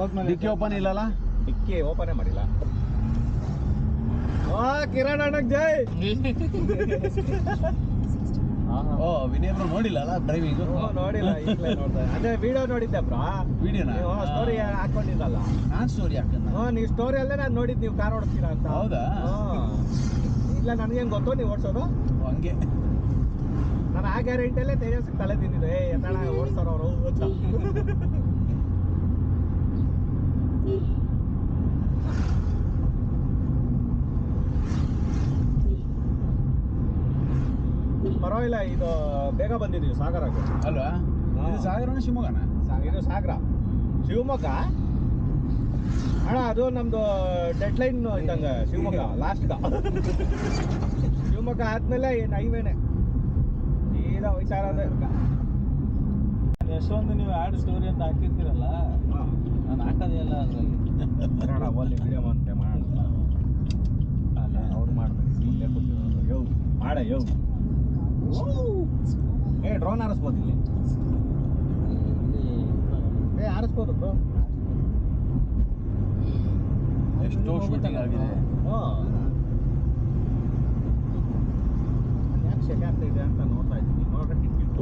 ಹೋದ್ಮೇಲೆ ಡಿಕ್ಕಿ ಓಪನ್ ಇಲ್ಲಲ್ಲ? ಡಿಕ್ಕಿ ಓಪನೇ ಮಾಡಿಲ್ಲ. ಕಿರಣ್ ಅಣ್ಣಗ್ ಜೈ. ಓ ವಿನಯ್ ಬ್ರೋ ನೋಡಿಲ್ಲ ಡ್ರೈವಿಂಗ್? ನೋಡಿಲ್ಲ, ಈಗಲೇ ನೋಡ್ದೆ. ಅದೇ ವಿಡಿಯೋ ನೋಡಿದ್ದೆ ಬ್ರಾ. ವಿಡಿಯೋನಾ? ಸ್ಟೋರಿ ಹಾಕೊಂಡಿದ್ದಲ್ಲ. ನಾನ್ ಸ್ಟೋರಿ ಹಾಕನ್ನ. ನೀವು ಸ್ಟೋರಿ ಅಲ್ಲೇ ನಾನು ನೋಡಿದ್ ನೀವು ಕಾರ್ ಓಡಿಸ್ತೀರಾ ಅಂತ. ಹೌದಾ? ಇಲ್ಲ ನನಗೇನು ಗೊತ್ತು ನೀವು ಓಡಿಸೋದು. ಹಂಗೆ ನಾನು ಆ ಗ್ಯಾರಂಟಿಯಲ್ಲೇ ತೇಜಸ್ಗೆ ತಲೆ ತಿಂದಿದ್ದೆ. ಎತ್ತಣ ಓಡಿಸೋರು ಅವರು ಅಂತ. ಪರವಾಗಿಲ್ಲ, ಇದು ಬೇಗ ಬಂದಿದ್ದೀವಿ ಸಾಗರಕ್ಕೆ ಅಲ್ವಾ? ಇದು ಸಾಗರನ ಶಿವಮೊಗ್ಗನ? ಇದು ಸಾಗರ ಶಿವಮೊಗ್ಗ ಅಣ್ಣ. ಅದು ನಮ್ದು ಡೆಡ್ ಲೈನ್ ಇದ್ದಂಗೆ ಶಿವಮೊಗ್ಗ ಲಾಸ್ಟ್ಗ. ಶಿವಮೊಗ್ಗ ಆದ್ಮೇಲೆ ಏನು ಹೈವೇನೆ ಸೀದಾ ವಯಸ್ಸಾರದೆ. ಎಷ್ಟೊಂದು ನೀವು ಆ್ಯಡ್ ಸ್ಟೋರಿ ಅಂತ ಹಾಕಿರ್ತೀರಲ್ಲ, ನಾನು ಹಾಕೋದೇ ಇಲ್ಲ ಅದರಲ್ಲಿ. ಅಲ್ಲಿ ವಿಡಿಯೋ ಮಾಡ್ತೆ ಅಲ್ಲ ಅವ್ರು ಮಾಡ್ತಾರೆ. ಇಲ್ಲೇ ಕೂತಿರೋದು ಯೋ ಮಾಡ ಯೋ. ಡ್ರೋನ್ ಹಾರಿಸ್ಬೋದು ಇಲ್ಲಿ. ಹಾರಿಸ್ಬೋದು ಬ್ರೋ. ಎಷ್ಟೋ ಶೂಟಿಂಗ್ ಆಗಿದೆ. ಯಾಕೆ ಶೆಕೆ ಆಗ್ತಾ ಇದೆ ಅಂತ ನೋಡ್ತಾ ಇದ್ದೀನಿ. ನೋಡ್ರೆ ಟಿಕೆಟ್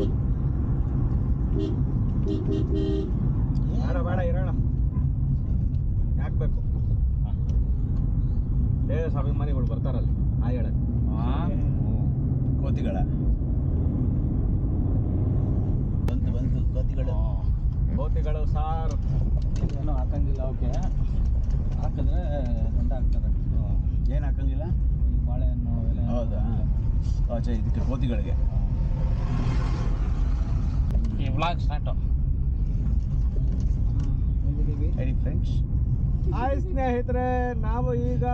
ಬೇಡ ಇರೋಣ. ಯಾಕೆ ಬೇಕು? ದೇಶ ಅಭಿಮಾನಿಗಳು ಬರ್ತಾರಲ್ಲಿ ಆ ಹೇಳಕ್ಕೆ. ಕೋತಿಗಳ ಬಂತು ಕೋತಿಗಳು ಸಾರು ಏನೋ ಹಾಕಂಗಿಲ್ಲ. ಓಕೆ, ಹಾಕಿದ್ರೆ ದಂಡ ಹಾಕ್ತಾರೆ. ಏನು ಹಾಕಂಗಿಲ್ಲ? ಈ ಬಾಳೆಹಣ್ಣು ಎಲ್ಲ. ಹೌದಾ? ಆಚೆ ಇದಕ್ಕೆ ಕೋತಿಗಳಿಗೆ. ಈ ವ್ಲಾಗ್ ಸ್ಟಾರ್ಟು. ಹೇಳಿ ಫ್ರೆಂಡ್ಸ್. ಹಾಯ್ ಸ್ನೇಹಿತರೆ, ನಾವು ಈಗ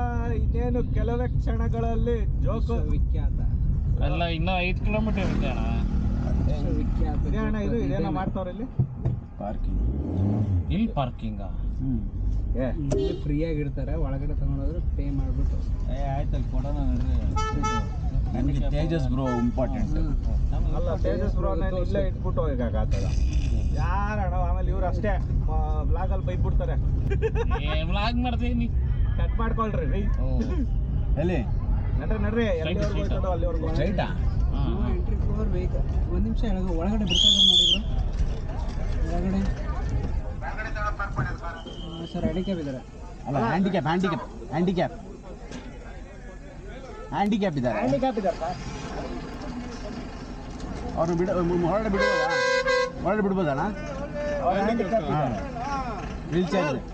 ಇನ್ನೇನು ಕೆಲವೇ ಕ್ಷಣಗಳಲ್ಲಿ ಜೋಕು ವಿಖ್ಯಾತ ಎಲ್ಲ ಇನ್ನೂ 5 ಕಿಲೋಮೀಟರ್ ಇದೆ ಅಣ್ಣ. ವಿಖ್ಯಾತ ಇದೇ ಅಣ್ಣ, ಇದೇನೋ ಮಾಡ್ತಾವ್ರೆ ಇಲ್ಲಿ ಪಾರ್ಕಿಂಗ್. ಇಲ್ಲಿ ಪಾರ್ಕಿಂಗ? ಇಲ್ಲಿ ಫ್ರೀ ಆಗಿರ್ತಾರೆ. ಒಳಗಡೆ ತಗೊಂಡೋದ್ರೆ ಪೇ ಮಾಡ್ಬಿಟ್ಟು. ಆಯ್ತಲ್ಲಿ ಕೊಡೋಣ ನೋಡ್ರಿ. ನನಗೆ ತೇಜಸ್ ಬ್ರೋ ಇಂಪಾರ್ಟೆಂಟ್. ಅಲ್ಲ, ತೇಜಸ್ ಬ್ರೋ ಇಲ್ಲೇ ಇಟ್ಬಿಟ್ಟು ಹೋಗಕ್ಕಾಗತ್ತದ ಯಾರಣ್ಣ? ಆಮೇಲೆ ಇವ್ರು ಅಷ್ಟೇ ಬ್ಲಾಗಲ್ಲಿ ಬೈದ್ಬಿಡ್ತಾರೆ. ವ್ಲಾಗ್ ಮಾಡ್ತೀನಿ, ಕಟ್ ಮಾಡ್ಕೊಳ್ರಿ ರೀ. ಎಲ್ಲಿ ನಡ್ರಿ ಎಲ್ಲಿವರೆಗೂ ಹೋಯ್ತದೋ ಅಲ್ಲಿವರೆಗೂ. ಸ್ಟ್ರೈಟಾ? Entry for vehicle. ಒಂದು ನಿಮಿಷ ಒಳಗಡೆ ಬಿಡ್ತಾರೆ ನೋಡಿ ಬ್ರೋ. ಒಳಗಡೆ ಸರ್ ಹ್ಯಾಂಡಿಕ್ಯಾಪ್ ಇದ್ದಾರೆ. ಅಲ್ಲ, ಹ್ಯಾಂಡಿಕ್ಯಾಪ್ ಇದ್ದಾರೆ. ಹ್ಯಾಂಡಿಕ್ಯಾಪ್ ಇದ್ದಾರೆ ಸರ್. ಅವ್ರು ಹೊರಗಡೆ ಬಿಡ್ಬೋದಣ್ಣ?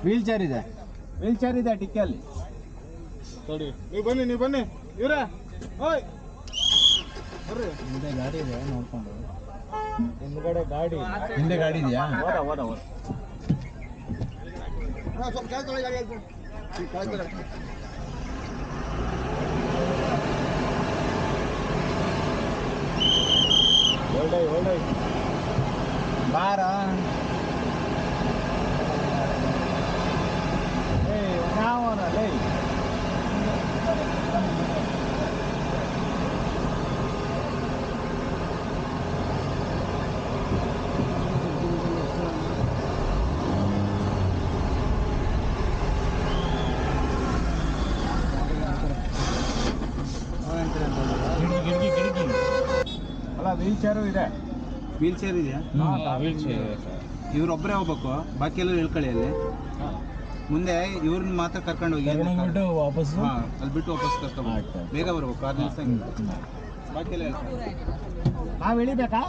ವೀಲ್ ಚೇರ್ ಇದೆ ಟಿಕ್ಕಿಯಲ್ಲಿ. ನೀವು ಬನ್ನಿ ಇವ್ರ. ಓಯ್ ಬರ್ರಿ. ಮುಂದೆ ಗಾಡಿ ಇದೆ, ನೋಡ್ಕೊಂಡು. ಹಿಂದ್ಗಡೆ ಗಾಡಿ. ಹಿಂದೆ ಗಾಡಿ ಇದೆಯಾ? ಹೋದ ಒಳ್ಳೆ ಬಾರ. ನಾವೇ ಅಲ್ಲ, ವೀಲ್ ಚೇರು ಇದೆ. ವೀಲ್ ಚೇರ್ ಇದೆಯಾ? ಇವ್ರೊಬ್ಬರೇ ಹೋಗ್ಬೇಕು, ಬಾಕಿ ಎಲ್ಲ ಇಳ್ಕೊಳ್ಳಿ. ಅಲ್ಲಿ ಮುಂದೆ ಇವ್ರನ್ನ ಮಾತ್ರ ಕರ್ಕೊಂಡು ಹೋಗಿ. ವಾಪಸ್ ಅಲ್ಲಿ ಬಿಟ್ಟು ವಾಪಸ್ ಕರ್ಕೊಂಡು ಬೇಗ ಬರ್ಬೇಕು. ಕಾರ್ ನಿಲ್ಸಂಗಿಲ್ಲ. ಬಾಕಿ ಎಲ್ಲ ನಾವು ಇಳಿಬೇಕಾ?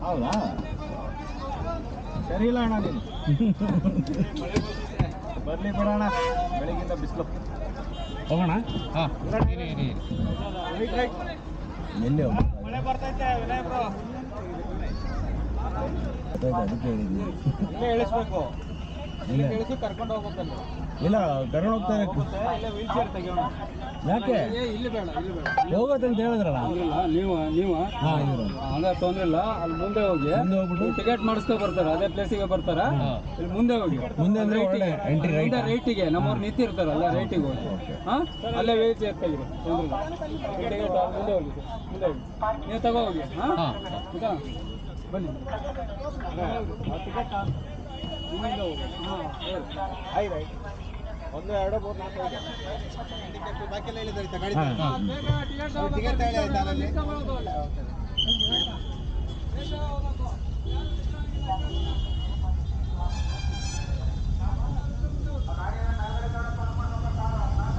ಹೌದಾ? ಸರಿ ಇಲ್ಲ ಅಣ್ಣ, ನೀನು ಬರ್ಲಿ ಬಿಡೋಣ. ಬೆಳಿಗ್ಗಿಂದ ಬಿಸಿಲು. ಹೋಗೋಣ. ಎಲ್ಲಿ ಮಳೆ ಬರ್ತೈತೆ ವಿನಯ್ ಬ್ರೋ. ಅದಕ್ಕೆ ಹೇಳಿದ್ವಿ. ಇಲ್ಲೇ ಇಳಿಸ್ಬೇಕು. ಇಲ್ಲೇ ಇಳಿಸಿ ಕರ್ಕೊಂಡು ಹೋಗ್ಬೇಕಲ್ಲ. ಇಲ್ಲ, ಕರ್ಕೊಂಡು ಹೋಗ್ತಾರೆ. ಇಲ್ಲೇ ವೀಲ್ ಚೇರ್ ತೆಗಿಯೋಣ. ಯಾಕೆ ಇಲ್ಲಿ ಬೇಡ ಹೋಗೋದು ಅಂತ ಹೇಳಿದ್ರಲ್ಲ? ನೀವು ಹಂಗ ತೊಂದ್ರೆ ಇಲ್ಲ. ಅಲ್ಲಿ ಮುಂದೆ ಹೋಗಿ ಹೋಗ್ಬಿಟ್ಟು ಟಿಕೆಟ್ ಮಾಡಿಸ್ಕೊ ಬರ್ತಾರೆ. ಅದೇ ಪ್ಲೇಸಿಗೆ ಬರ್ತಾರ. ಇಲ್ಲಿ ಮುಂದೆ ಹೋಗಿ. ಮುಂದೆ ಅಂದ್ರೆ ಎಂಟ್ರಿ ರೈಟಿಗೆ ನಮ್ಮವ್ರು ನಿಂತಿರ್ತಾರ. ಅಲ್ಲ ರೈಟಿಗೆ ಹೋಗಿ. ಅಲ್ಲೇ ವೇಚ್ ತೊಂದ್ರೆ ಇಲ್ಲ. ಮುಂದೆ ಹೋಗಿ ನೀವು ತಗೋ ಹೋಗಿ. ಬನ್ನಿ. ಇಲ್ಲಿಂದ ಹೋಗೋದು. ಐದು ಒಂದು ಎರಡು ಮೂರು ನಾಲ್ಕು ಐದು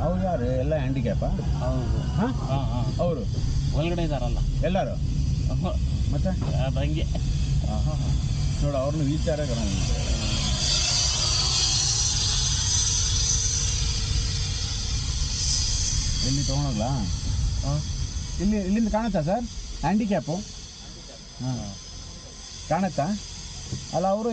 ಅವ್ರು ಯಾರು ಎಲ್ಲ ಹ್ಯಾಂಡಿಕ್ಯಾಪಾ? ಹೌದು. ಹಾಂ ಹಾಂ ಹಾಂ ಅವರು ಒಳಗಡೆ ಇದಾರಲ್ಲ ಎಲ್ಲರೂ ಮತ್ತೆ ಅದು ಹಂಗೆ. ಹಾಂ ಹಾಂ ಹಾಂ ನೋಡು ಅವ್ರನ್ನ ವೀಲ್ ಚೇರ್ ಎಲ್ಲಿ ತೊಗೊಂಡೋಗ್ಲಾ? ಹಾಂ ಇಲ್ಲಿಂದ ಕಾಣುತ್ತಾ ಸರ್ ಹ್ಯಾಂಡಿಕ್ಯಾಪು? ಹಾಂ ಕಾಣುತ್ತಾ? ಅಲ್ಲ ಅವರು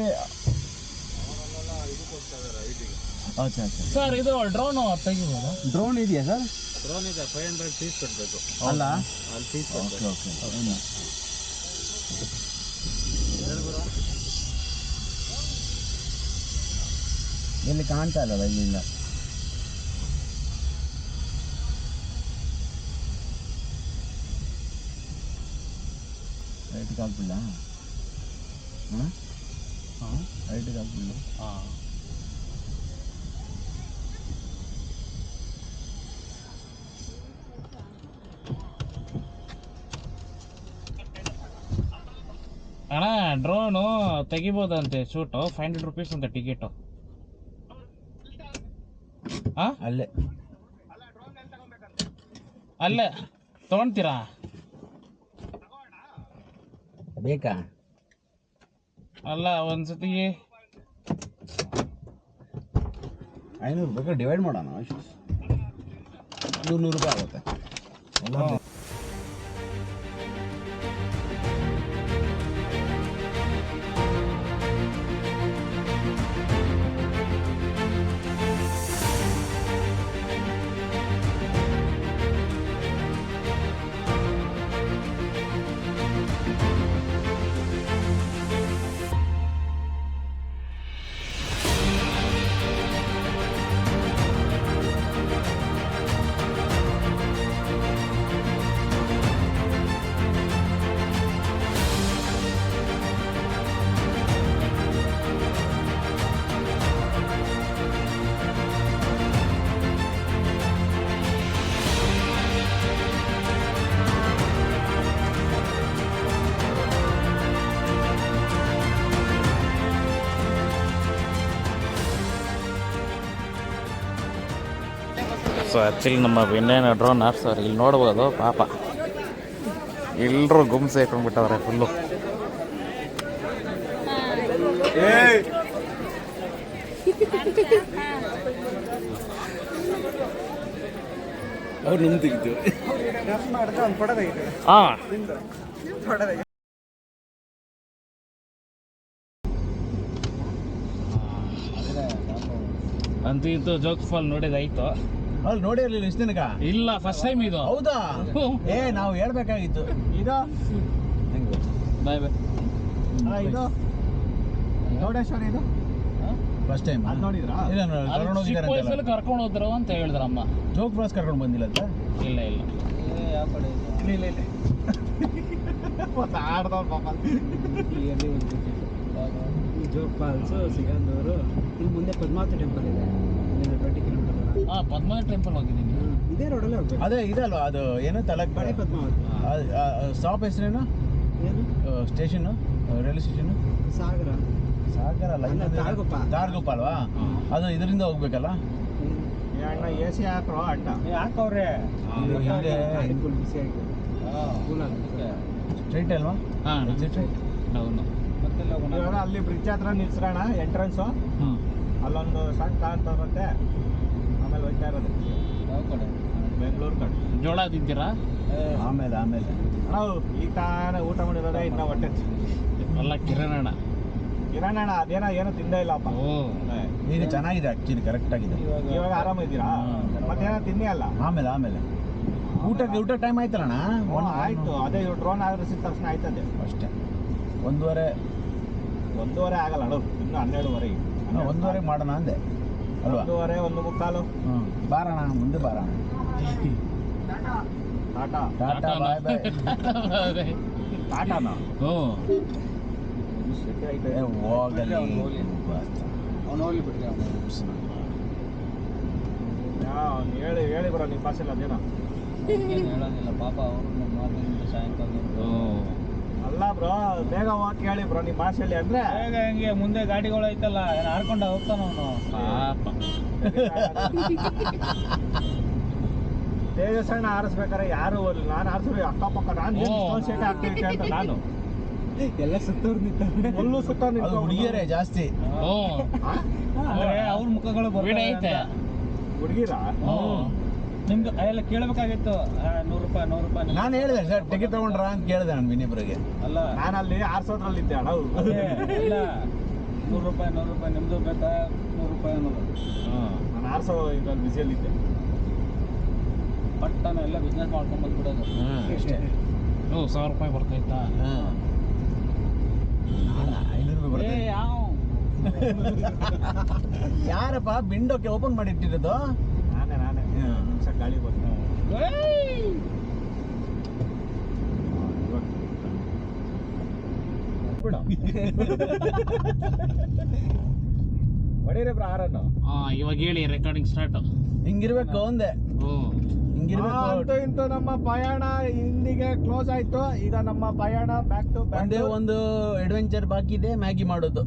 ಅಚ್ಚಾ ಅಚ್ಚಾ ಸರ್ ಇದು ಡ್ರೋನು ತೆಗಿಬೋದು? ಡ್ರೋನ್ ಇದೆಯಾ ಸರ್? ಡ್ರೋನ್ ಇದೆ, 500 ಫೀಸ್ ಕಟ್ಟಬೇಕು. ಅಲ್ಲ ಅಲ್ಲಿ ಫೀಸ್ ಓಕೆ ಓಕೆ ಇಲ್ಲಿ ಕಾಣ್ತಾ ಇಲ್ಲಲ್ಲ ಇಲ್ಲಿಂದ. ರೈಟಿಗೆ ಹಾಕ್ಬಿಲ್ಲ? ಹಾಂ ಹಾಂ ರೈಟಿಗೆ ಹಾಕ್ಬಿಲ್ಲ? ಹಾಂ ಅಣ್ಣ ಡ್ರೋನು ತೆಗಿಬೋದಂತೆ ಶೂಟು, 500 ರುಪೀಸ್ ಅಂತ ಟಿಕೆಟು. ಹಾಂ ಅಲ್ಲೇ ಅಲ್ಲೇ ತೊಗೊಳ್ತೀರಾ? ಬೇಕಾ? ಅಲ್ಲ ಒಂದ್ಸತಿ 500 ಬೇಕಾದ್ರೆ ಡಿವೈಡ್ ಮಾಡೋಣ, 100 ರೂಪಾಯಿ ಆಗುತ್ತೆ ಎಲ್ಲ. ಸೊ ಆ್ಯಕ್ಚುಲಿ ನಮ್ಮ ವಿನಯನ ಡ್ರೋನ್ ಆರ್ಸೋರು ಇಲ್ಲಿ ನೋಡ್ಬೋದು. ಪಾಪ ಎಲ್ಲರೂ ಗುಂಪು ಸೇರ್ಕೊಂಡ್ಬಿಟ್ಟವ್ರೆ ಫುಲ್ಲು. ಅವ್ರು ನಮ್ಮ ತೆಗಿತೀವಿ. ಹಾಂ ಅಂತೂ ಇದು ಜೋಗ್ ಫಾಲ್ ನೋಡಿದಾಯ್ತು. ಅಲ್ಲಿ ನೋಡಿರ್ಲಿಲ್ಲ ಇಷ್ಟು ದಿನಕ? ಇಲ್ಲ, ಫಸ್ಟ್ ಟೈಮ್ ಇದು. ಹೌದಾ? ಏ ನಾವು ಹೇಳ್ಬೇಕಾಗಿತ್ತು. ಇದು ಹೆಂಗೆ ಬಾಯ್ ಬಾಯ್. ಇದು ಚೌಡೇಶ್ವರ ಇದು ಫಸ್ಟ್ ಟೈಮ್ ಅದು ನೋಡಿದ್ರಾ? ಇಲ್ಲ ಕರ್ಕೊಂಡು ಚಿಕ್ಕ ಹೋಗಿದ್ದಾರೆ ವಯಸ್ಸಲ್ಲಿ ಕರ್ಕೊಂಡು ಹೋದ್ರು ಅಂತ ಹೇಳಿದ್ರಮ್ಮ. ಜೋಗ್ ಫಾಲ್ಸ್ ಕರ್ಕೊಂಡು ಬಂದಿಲ್ಲ ಅಂತ? ಇಲ್ಲ ಇಲ್ಲ ಯಾವ ಕಡೆ ಇದೆ? ಇಲ್ಲ ಇಲ್ಲ ಮತ್ತೆ ಆಡ್ದವ್ರು ಪಾಪ. ಈ ಜೋಗ್ ಫಾಲ್ಸು, ಸಿಗಂದೂರು, ಇಲ್ಲಿ ಮುಂದೆ ಪದ್ಮಾವತಿ ಟೆಂಪಲ್ ಇದೆ, 20 ಕಿಲೋಮೀಟರ್ ದೂರ. ಹಾಂ ಪದ್ಮನಾಭ ಟೆಂಪಲ್ ಹೋಗಿದ್ದೀನಿ. ಇದೇ ರೋಡಲ್ಲೇ ಹೋಗ್ಬೇಕು. ಅದೇ ಇದಲ್ವಾ ಅದು ಏನು ತಲಕ್ ಬಳೆ ಪದ್ಮಾವತಿ. ಸ್ಟಾಪ್ ಹೆಸರೇನು? ಏನು? Station, railway station? Sagara. Sagara ಅಲ್ಲ, ಅಲ್ಲ, ತಾಳಗುಪ್ಪ. ತಾಳಗುಪ್ಪ ಅಲ್ವಾ? ಅದು ಇದರಿಂದ ಹೋಗ್ಬೇಕಲ್ಲ? ಈ ಅಣ್ಣ AC ಹಾಕ್ರೋ ಅಡ್ಡ ಯಾಕವ್ರೆ ಹಿಂದೆ ಫುಲ್ ಬಿಸಿ ಆಗಿದೆ. ಸ್ಟ್ರೈಟ್ ಅಲ್ವಾ? ಹಾಂ ಸ್ಟ್ರೈಟ್. ಹೌದು. ಮತ್ತೆಲ್ಲ ಹೋಗೋಣ. ಇವಾಗ ಅಲ್ಲಿ ಬ್ರಿಡ್ಜ್ ಹತ್ರ ನಿಲ್ಸ್ರೋಣ, ಎಂಟ್ರೆನ್ಸು ಹ್ಞೂ ಅಲ್ಲೊಂದು ಸಣ್ಣ ಕಾಣ್ತವ್ರಂತೆ. ಆಮೇಲೆ ಹೋಗ್ತಾ ಇರೋದು ಯಾವ ಕಡೆ? ಬೆಂಗಳೂರು ಕಡೆ. ಜೋಳ ತಿಂತೀರಾ? ಆಮೇಲೆ ನಾವು ಈಗ ತಾನೇ ಊಟ ಮಾಡಿರೋದೇ ಇನ್ನ ಹೊಟ್ಟೆ. ಅಲ್ಲ ಕಿರಣಣ್ಣ. ಕಿರಣ್ ಅಣ್ಣ ಅದೇನೋ ಏನೋ ತಿಂದೇ ಇಲ್ಲಪ್ಪ. ಓ ಈಗ ಚೆನ್ನಾಗಿದೆ ಆಕ್ಚುಲಿ, ಕರೆಕ್ಟ್ ಆಗಿದೆ. ಇವಾಗ ಆರಾಮಿದ್ದೀರಾ? ಮತ್ತೇನೋ ತಿನ್ನಿ ಅಲ್ಲ? ಆಮೇಲೆ ಊಟ ಟೈಮ್ ಆಯ್ತಲ್ಲಣ್ಣ? ಆಯ್ತು, ಅದೇ ಡ್ರೋನ್ ಆದ್ರೆ ಸಿಕ್ಕ ತಕ್ಷಣ ಆಯ್ತದೆ ಅಷ್ಟೇ. 1:30 ಆಗಲ್ಲ ಅಣ್ಣ, ಇನ್ನು 12:30. 1:30 ಮಾಡೋಣ ಅಂದೆ ಅಲ್ವಾ? 1:30, 1:45. ಬಾರಣ ಮುಂದೆ ಬಾರಣ. ಟಾಟಾ ಟಾಟಾ ಬಾಯ್ ಬಾಯ್. ಟಾಟಾನ ಹ್ಞೂ ಹೋಗಲಿ ಅವ್ನು ಹೋಗ್ಲಿ ಬಿಡ್ರಿ ಅವನು ಅವ್ನು ಹೇಳಿ ಬರೋ ನಿಮ್ಮ ಭಾಷೆಲ್ಲ ಅದೇನೋ ಏನು ಹೇಳೋದಿಲ್ಲ ಪಾಪ ಅವರು ಮಾರ್ನಿಂಗ್ ಸಾಯಂಕಾಲ ಅಲ್ಲ ಬ್ರೋ ಬೇಗ ಹೋಗಿ ಕೇಳಿ ಬ್ರೋ ನಿಮ್ಮ ಭಾಷೆಯಲ್ಲಿ ಅಂದ್ರೆ ಬೇಗ ಹೆಂಗೆ ಮುಂದೆ ಗಾಡಿಗಳು ಐತಲ್ಲ ಹಾರ್ಕೊಂಡು ಹೋಗ್ತಾನ ಅವನು ಪಾಪ ತೇಜಸ್ಸಣ್ಣ ಆರಿಸ್ಬೇಕಾರೆ ಯಾರು ಹೋಗ್ಲಿಲ್ಲ. ನಾನು ಆರಿಸ್ರಿ ಅಕ್ಕಪಕ್ಕ ನಾನು ಶೇಟ್ ಆಗ್ತಿದ್ದೆ ಅಂತ ನಾನು ಎಲ್ಲ ಸುತ್ತವ್ರು ನಿಂತಾರೆ ಫುಲ್ಲು ಸುತ್ತ ಅದು ಹುಡುಗಿಯರೇ ಜಾಸ್ತಿ. ಅಂದ್ರೆ ಅವ್ರ ಮುಖಗಳು ವೀಣೆ ಐತೆ ಹುಡುಗಿರ ನಿಮ್ದು ಎಲ್ಲ ಕೇಳಬೇಕಾಗಿತ್ತು 100 ರೂಪಾಯಿ ನಾನು ಹೇಳಿದೆ ಸರ್ ಟಿಕೆಟ್ ತಗೊಂಡ್ರ ಅಂತ ಕೇಳಿದೆ ನಾನು ವಿನಿಬ್ರಿಗೆ. ಅಲ್ಲ ನಾನು ಅಲ್ಲಿ ಆರ್ಸೋದ್ರಲ್ಲಿದ್ದೆ ಅಣ್ಣ ಇಲ್ಲ 100 ರೂಪಾಯಿ ನಿಮ್ದು ಬೇಕಾ 100 ರೂಪಾಯಿ ಅನ್ನೋದು ನಾನು ಆರ್ಸೋ ಇದ್ರಲ್ಲಿ ಬಿಸಿಯಲ್ಲಿದ್ದೆ. ಪಟ್ಟನ ಎಲ್ಲ ಬಿಸ್ನೆಸ್ ಮಾಡ್ಕೊಂಡ್ ಬಂದ್ಬಿಡೋದು ಅಷ್ಟೇ. 1000 ರೂಪಾಯಿ ಬರ್ತಾಯ್ತಾ? 500 ರೂಪಾಯಿ ಬರ್ತದೆ. ಯಾವ ಯಾರಪ್ಪ ವಿಂಡೋಕ್ಕೆ ಓಪನ್ ಮಾಡಿಟ್ಟಿರೋದು? ನಾನೇ ನಿಮಿಷ ಗಾಳಿ ಬಂತು ಬಿಡು ಹೊಡೀರಿ ಬ್ರೋ ಆರನ್ನು. ಇವಾಗ ಹೇಳಿ ರೆಕಾರ್ಡಿಂಗ್ ಸ್ಟಾರ್ಟ್. ಹಿಂಗಿರ್ಬೇಕು ಒಂದೇ ಹಿಂಗಿರ್ಬೇಕು. ಇಂತೂ ನಮ್ಮ ಪಯಣ ಇಂದಿಗೆ ಕ್ಲೋಸ್ ಆಯ್ತು. ಈಗ ನಮ್ಮ ಪಯಣ ಬ್ಯಾಕ್ ಟು ಒಂದೇ ಒಂದು ಅಡ್ವೆಂಚರ್ ಬಾಕಿ ಇದೆ, ಮ್ಯಾಗಿ ಮಾಡೋದು.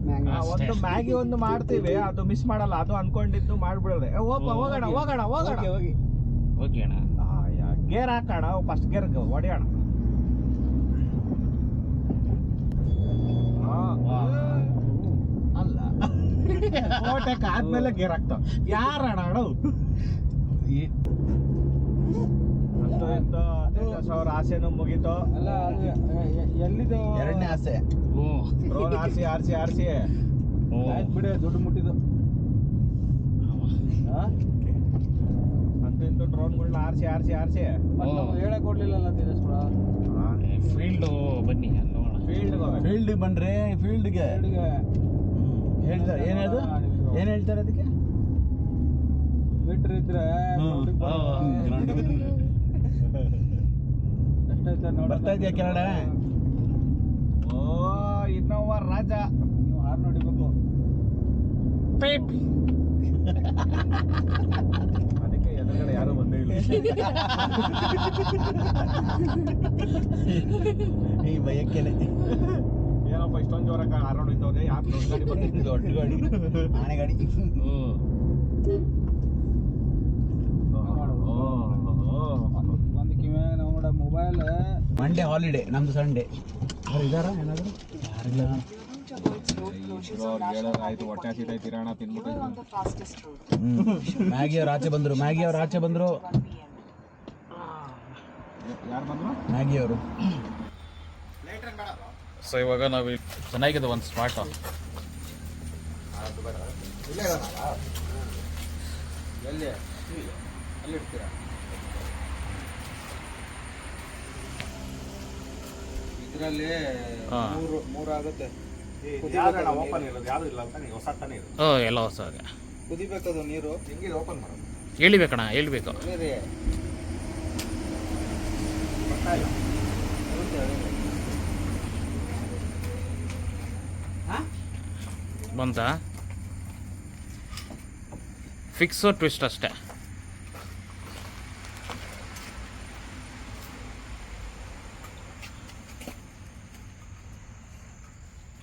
ಒಂದು ಮ್ಯಾಗಿ ಒಂದು ಮಾಡ್ತೀವಿ, ಅದು ಮಿಸ್ ಮಾಡಲ್ಲ. ಅದು ಅನ್ಕೊಂಡಿದ್ದು ಮಾಡ್ಬಿಡೋದೆ. ಹೋಗೋಣ ಹೋಗಿ ಓಕೆ ಅಣ್ಣ. ಗೇರ್ ಹಾಕೋಣ, ಫಸ್ಟ್ ಗೇರ್ ಹೊಡೆಯೋಣ. ಅಲ್ಲ ಓಟಕ್ಕೆ ಆದ್ಮೇಲೆ ಗೇರ್ ಹಾಕ್ತಾವ ಯಾರಣ ಅಣ್ಣ ಅವ್ರ ಆಸೆನೂ ಮುಗೀತು. ಅಲ್ಲ ಎಲ್ಲಿದು ಎರಡನೇ ಆಸೆ ಡ್ರೋನ್ ಆರ್ಸಿ ಆಯ್ತು ಬಿಡಿ ದುಡ್ಡು ಮುಟ್ಟಿದ್ದು ಅಂತೂ ಇಂತೂ ಡ್ರೋನ್ಗಳನ್ನ ಆರ್ಸಿ ಮತ್ತೆ ನಾವು ಹೇಳಕ್ ಕೊಡ್ಲಿಲ್ಲಲ್ಲ ಫೀಲ್ಡ್ ಬನ್ನಿ ನೋಡೋಣ. ಫೀಲ್ಡ್ ಬನ್ರಿ. ಫೀಲ್ಡ್ಗೆ ಹೇಳ್ತಾರೆ ಏನ್ ಹೇಳ್ತಾರೆ ಅದಕ್ಕೆ? ಮೀಟರ್ ಇದ್ರೆ ಬರ್ತಾ ಇದೆಯಾ ಕೆಳಗಡೆ? ಓ ಇನ್ನೋವ ರಾಜ ನೀವು ಹಾರ್ ನೋಡಿಬೇಕು. ಅದಕ್ಕೆ ಎದುರುಗಡೆ ಯಾರು ಬಂದೇ ಇಲ್ಲ. ಈ ಭಯಕ್ಕೇನೆ ಏನಪ್ಪ ಇಷ್ಟೊಂದು ಜೋರಾಗ ಹಾರೋಡ್ ಇದ್ದವ್ರೆ ಯಾಕೆ ದೊಡ್ಡ ಗಾಡಿ ಬಂದಿದ್ದು? ದೊಡ್ಡ ಗಾಡಿ, ಆನೆ ಗಾಡಿ. ಒಂದು ಕಿವ್ಯಾಗ ನಾವು ನೋಡ ಮೊಬೈಲ್. ಮಂಡೇ ಹಾಲಿಡೇ, ನಮ್ದು ಸಂಡೇ. ಇದಾರ ಏನಾದ್ರು? ಆಯ್ತು, ಹೊಟ್ಟೆ ಹಸಿತೈತಿ, ತಿರೋಣ ತಿನ್ಬಿಟ್ಟು. ಮ್ಯಾಗಿ ಅವ್ರು ಆಚೆ ಬಂದ್ರು. ಯಾರು ಬಂದ್ರು? ಮ್ಯಾಗಿ ಅವರು. ಸೊ ಇವಾಗ ನಾವು ಚೆನ್ನಾಗಿದೆ ಒಂದು ಸ್ಪಾಟ್. ಎಲ್ಲಿ ಅಲ್ಲಿ ಇಡ್ತೀರಾ? ಇದರಲ್ಲಿ ಮೂರು ಆಗುತ್ತೆ. ಓಪನ್ ಇರೋದು ಯಾವ್ದು ಇಲ್ಲ ಅಂತ ನೀವು ಹೊಸ ತಾನೇ ಇದು. ಎಲ್ಲ ಹೊಸ ಕುದಿಬೇಕದು ನೀರು. ಹೆಂಗಿದೆ ಓಪನ್ ಮಾಡೋದು? ಹೇಳಿಬೇಕಣ್ಣ, ಹೇಳ್ಬೇಕು. ಬಂತ ಫಿಕ್ಸು ಟ್ವಿಸ್ಟ್ ಅಷ್ಟೇ.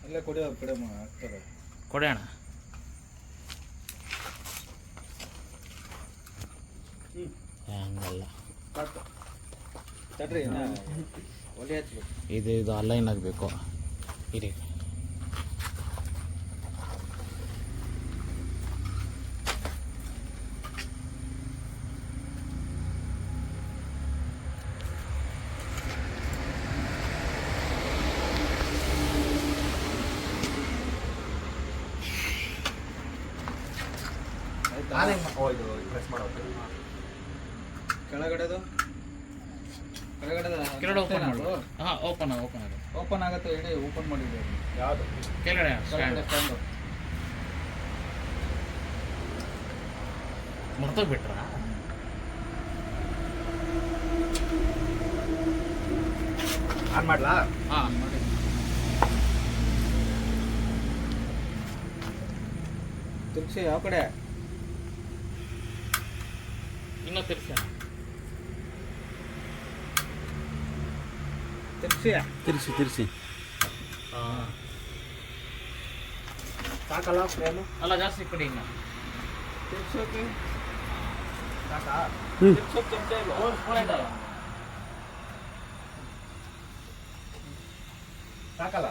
ಅಲ್ಲೇ ಹಾಕ್ತಾರೆ. ಕೊಡೋಣ. ಹಂಗಲ್ಲ, ಇದು ಅಲೈನ್ ಆಗಬೇಕು. ಇರಿ, ಪ್ರೆಸ್ ಮಾಡೋದು ಕೆಳಗಡೆದು ಕೆಳಗಡೆ ಓಪನ್ ಮಾಡು. ಹಾಂ, ಓಪನ್ ಓಪನ್ ಆಗುತ್ತೆ. ಇಡೀ ಓಪನ್ ಮಾಡಿದೆ. ಯಾವುದು? ಕೆಳಗಡೆ ಸ್ಟ್ಯಾಂಡು ಮರ್ತೋಗ್ಬಿಟ್ರ? ಆನ್ ಮಾಡ್ಲಾ? ಹಾಂ, ತಿರ್ಸಿ ಯಾವ ಕಡೆ ಇನ್ನೂ ತಿರ್ಸಿ ತಿರ್ಸಿ ತಿರ್ಸಿ ತಿರ್ಸಿ. ಸಾಕಲ್ಲ ಫ್ರೇಮು ಅಲ್ಲ ಜಾಸ್ತಿ ಕೊಡಿ ಇನ್ನು ತಿರ್ಸೋಕೆ ಸಾಕಾ ಹ್ಞೂ ತಿರ್ಸೋಕೆ ಚಮಚ ಇಲ್ಲ ಸಾಕಲ್ಲ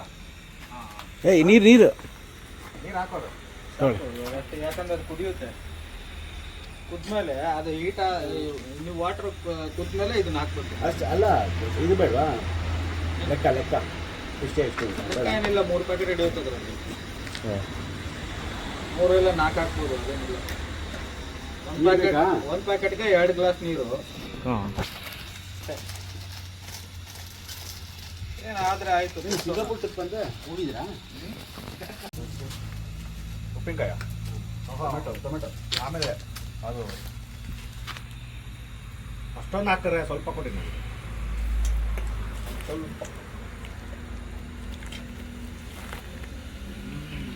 ಏಯ್ ನೀರು ನೀರು ನೀರು ಹಾಕೋದು ನೋಡಿ. ಅಷ್ಟೇ, ಯಾಕಂದ್ರೆ ಅದು ಕುದಿಯುತ್ತೆ. ಕುದ್ಮೇಲೆ ಅದು ಈಟ ನೀವು ವಾಟರ್ ಕುದ್ಮೇಲೆ ಇದನ್ನ ಹಾಕ್ಬೇಕು. ಅಷ್ಟು ಅಲ್ಲ, ಇದು ಬೇಡವಾ? ಲೆಕ್ಕ ಲೆಕ್ಕ ಇಷ್ಟೇ ಇಷ್ಟು ಅದಕ್ಕೆ ಏನಿಲ್ಲ, 3 ಪ್ಯಾಕೆಟ್ ರೆಡಿ ಹೋಗ್ತದೆ ಅದರಲ್ಲಿ. 3 ಇಲ್ಲ 4 ಹಾಕ್ಬೋದು, ಅದೇನಿಲ್ಲ. ಒಂದು ಪ್ಯಾಕೆಟ್ಗೆ 2 ಗ್ಲಾಸ್ ನೀರು. ಹಾಂ ಏನಾದ್ರೆ ಆಯ್ತು. ಸಿಂಗಾಪುರ್ ಟ್ರಿಪ್ ಅಂತ ಹೋಗಿದ್ದೀರಾ? ಉಪ್ಪಿನಕಾಯ, ಟೊಮೆಟೊ, ಆಮೇಲೆ ಅದು ಅಷ್ಟೊಂದು ಹಾಕ್ತಾರೆ, ಸ್ವಲ್ಪ ಕೊಡಿ ನನಗೆ ಸ್ವಲ್ಪ.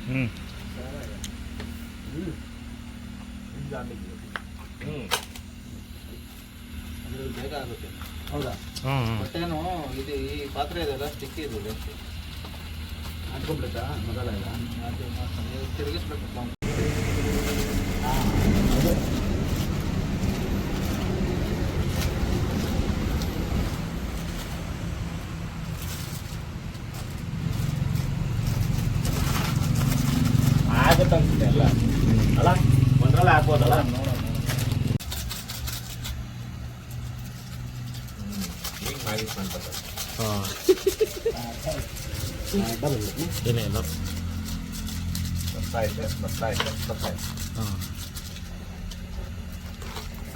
ಹ್ಞೂ ಅದ್ರಲ್ಲಿ ಬೇಗ ಆಗುತ್ತೆ. ಹೌದಾ? ಹ್ಞೂ ಬಟ್ಟೇನು ಇದು ಈ ಪಾತ್ರೆ ಇದೆಲ್ಲ ಸ್ಟಿಕ್ಕಿ ಇದೆ ಜಾಸ್ತಿ. ಅಂಟ್ಕೊಂಡ್ಬಿಡುತ್ತಾ ಮಸಾಲ ಎಲ್ಲ? ಅದು ತಿರುಗಿಸ್ಬೇಕು. ಆಗುತ್ತೆ ಅನ್ಸುತ್ತೆ ಎಲ್ಲ ಅಲ್ಲ, ಒಂದ್ರಲ್ಲೇ ಹಾಕ್ಬೋದಲ್ಲ. ಈಗ ಮ್ಯಾಗಿಸ್ ಮಾಡ್ತಾರೆ. ಹಾಂ ಡಬಲ್ ಏನೇನು ಬರ್ತಾಯಿದೆ. ಹಾಂ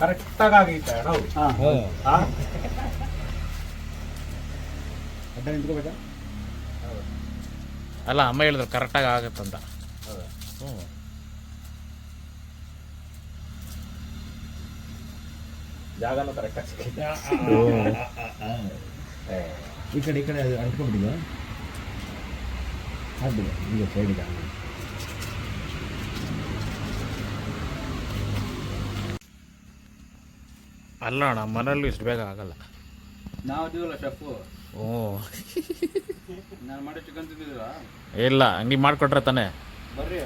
ಕರೆಕ್ಟಾಗಿ ಆಗೈತೆ ಅಣ್ಣ. ಹಾಂ ಹಾಂ ಅಡ್ಡ ನಿಂತ್ಕೋಬೇಕಾ? ಅಲ್ಲ ಅಮ್ಮ ಹೇಳಿದ್ರು ಕರೆಕ್ಟಾಗಿ ಆಗುತ್ತಂತ. ಹ್ಞೂ ಜಾಗನೂ ಕರೆಕ್ಟಾಗಿ ಸಿಕ್ಕೈತೆ. ಈ ಕಡೆ ಅದು ಅಡ್ಕೊಂಡ್ಬಿಟ್ಟಿದೆ. ಹಾಕ್ಬಿಡಿ ಈಗ ಸೈಡಿಗೆ. ಅಲ್ಲ ಅಣ್ಣ, ಮನೇಲಿ ಇಷ್ಟು ಬೇಗ ಆಗಲ್ಲ. ನಾವು ಇದೀವಲ್ಲ ಶೆಫು, ಹ್ಞೂ ನಾನು ಮಾಡಿ ಚಿಕನ್ ತಿಂದಿದ್ದೀರಾ? ಇಲ್ಲ, ನೀವು ಮಾಡಿಕೊಟ್ರೆ ತಾನೇ. ಬರ್ರಿ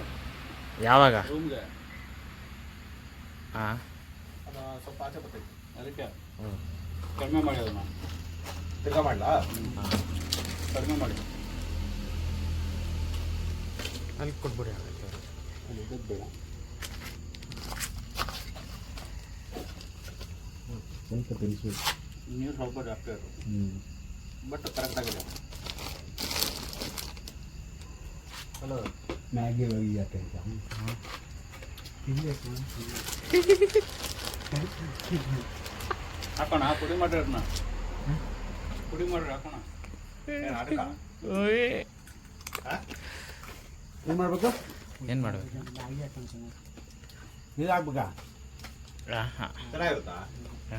ಯಾವಾಗ? ರೂಮ್ಗೆ. ಹಾಂ ಅದು ಸ್ವಲ್ಪ ಆಚೆ ಬರ್ತೈತಿ, ಅದಕ್ಕೆ ಹ್ಞೂ ಕಡಿಮೆ ಮಾಡಿ ಅದನ್ನ. ತಿರ್ಗಾ ಮಾಡಲಾ? ಕಡಿಮೆ ಮಾಡಿ. ಅಲ್ಲಿ ಕೊಟ್ಬಿಡಿ ಆಗುತ್ತೆ. ಅಲ್ಲಿ ಇದ್ದದ್ದು ಬೇಡ, ಸ್ವಲ್ಪ ತಿನ್ನಿಸ್ಬೇಕು. ನೀರು ಸ್ವಲ್ಪ ಜಾಸ್ತಿ ಆಯಿತು, ಬಟ್ ಕರೆಕ್ಟಾಗಿದೆ. ಹಲೋ, ಮ್ಯಾಗಿ ಹೋಗಿ ಯಾಕೆ ಅಂತ ಹಾಕೋಣ, ಪುಡಿ ಮಾಡ್ರಿ ಅದನ್ನ. ಪುಡಿ ಮಾಡ್ರಿ ಹಾಕೋಣ. ಏನು ಅದಕ್ಕ? ಏನು ಮಾಡಬೇಕು? ಏನು ಮಾಡಬೇಕು? ಇದು ಹಾಕ್ಬೇಕಾ? ಹಾಂ ಚೆನ್ನಾಗಿರುತ್ತಾ?